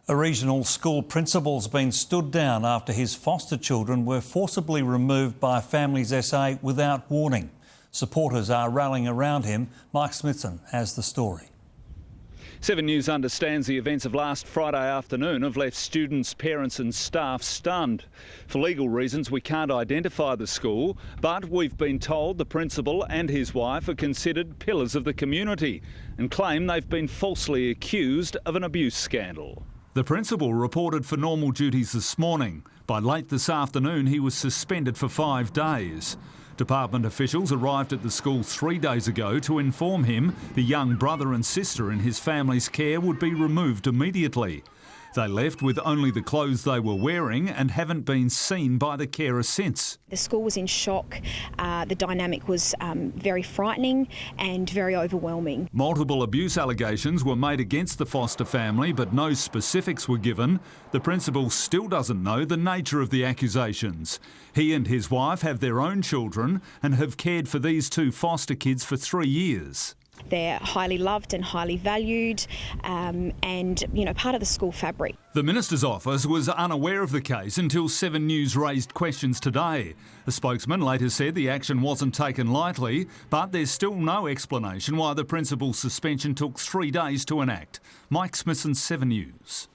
A regional school principal's been stood down after his foster children were forcibly removed by Families SA without warning. Supporters are rallying around him. Mike Smithson has the story. 7 News understands the events of last Friday afternoon have left students, parents and staff stunned. For legal reasons, we can't identify the school, but we've been told the principal and his wife are considered pillars of the community and claim they've been falsely accused of an abuse scandal. The principal reported for normal duties this morning. By late this afternoon, he was suspended for 5 days. Department officials arrived at the school 3 days ago to inform him the young brother and sister in his family's care would be removed immediately. They left with only the clothes they were wearing and haven't been seen by the carer since. The school was in shock. The dynamic was very frightening and very overwhelming. Multiple abuse allegations were made against the foster family, but no specifics were given. The principal still doesn't know the nature of the accusations. He and his wife have their own children and have cared for these 2 foster kids for 3 years. They're highly loved and highly valued and, part of the school fabric. The Minister's office was unaware of the case until 7 News raised questions today. A spokesman later said the action wasn't taken lightly, but there's still no explanation why the principal's suspension took 3 days to enact. Mike Smithson, 7 News.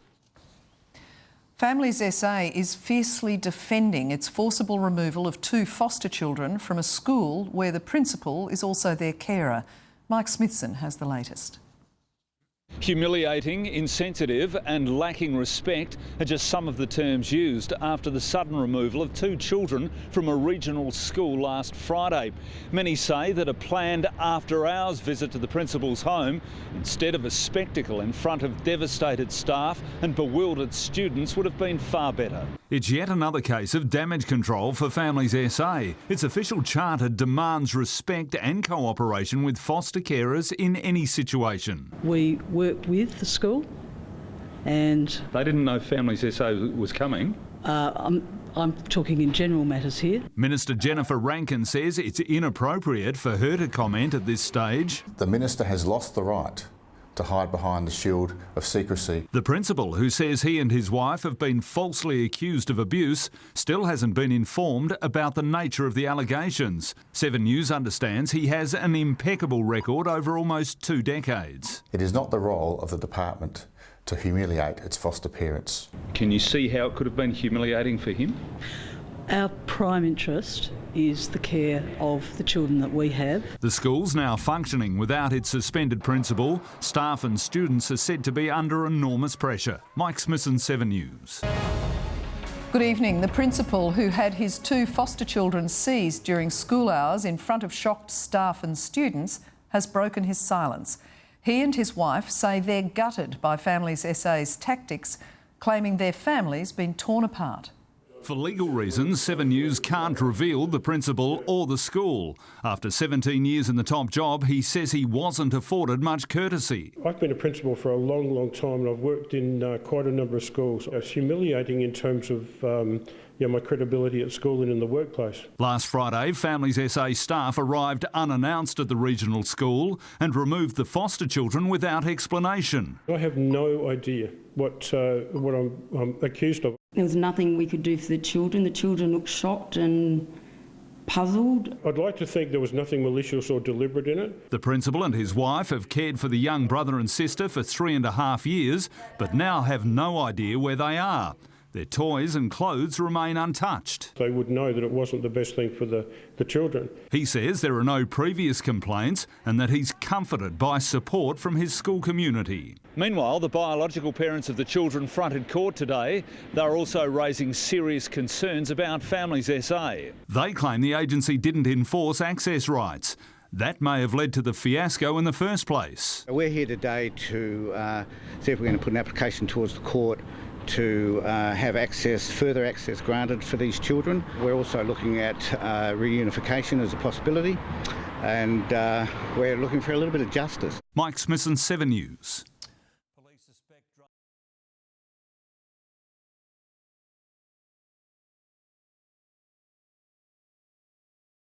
Families SA is fiercely defending its forcible removal of 2 foster children from a school where the principal is also their carer. Mike Smithson has the latest. Humiliating, insensitive and lacking respect are just some of the terms used after the sudden removal of 2 children from a regional school last Friday. Many say that a planned after-hours visit to the principal's home instead of a spectacle in front of devastated staff and bewildered students would have been far better. It's yet another case of damage control for Families SA. Its official charter demands respect and cooperation with foster carers in any situation. We work with the school and... They didn't know Families SA was coming? I'm talking in general matters here. Minister Jennifer Rankin says it's inappropriate for her to comment at this stage. The Minister has lost the right to hide behind the shield of secrecy. The principal, who says he and his wife have been falsely accused of abuse, still hasn't been informed about the nature of the allegations. 7 News understands he has an impeccable record over almost 2 decades. It is not the role of the department to humiliate its foster parents. Can you see how it could have been humiliating for him? Our prime interest is the care of the children that we have. The school's now functioning without its suspended principal. Staff and students are said to be under enormous pressure. Mike Smithson, 7 News. Good evening. The principal, who had his 2 foster children seized during school hours in front of shocked staff and students, has broken his silence. He and his wife say they're gutted by Families SA's tactics, claiming their family's been torn apart. For legal reasons, 7 News can't reveal the principal or the school. After 17 years in the top job, he says he wasn't afforded much courtesy. I've been a principal for a long, long time and I've worked in quite a number of schools. It's humiliating in terms of my credibility at school and in the workplace. Last Friday, Families SA staff arrived unannounced at the regional school and removed the foster children without explanation. I have no idea what I'm accused of. There was nothing we could do for the children. The children looked shocked and puzzled. I'd like to think there was nothing malicious or deliberate in it. The principal and his wife have cared for the young brother and sister for 3.5 years, but now have no idea where they are. Their toys and clothes remain untouched. They would know that it wasn't the best thing for the children. He says there are no previous complaints and that he's comforted by support from his school community. Meanwhile, the biological parents of the children fronted court today. They're also raising serious concerns about Families SA. They claim the agency didn't enforce access rights. That may have led to the fiasco in the first place. We're here today to see if we're going to put an application towards the court to have further access granted for these children. We're also looking at reunification as a possibility, and we're looking for a little bit of justice. Mike Smithson, 7 News.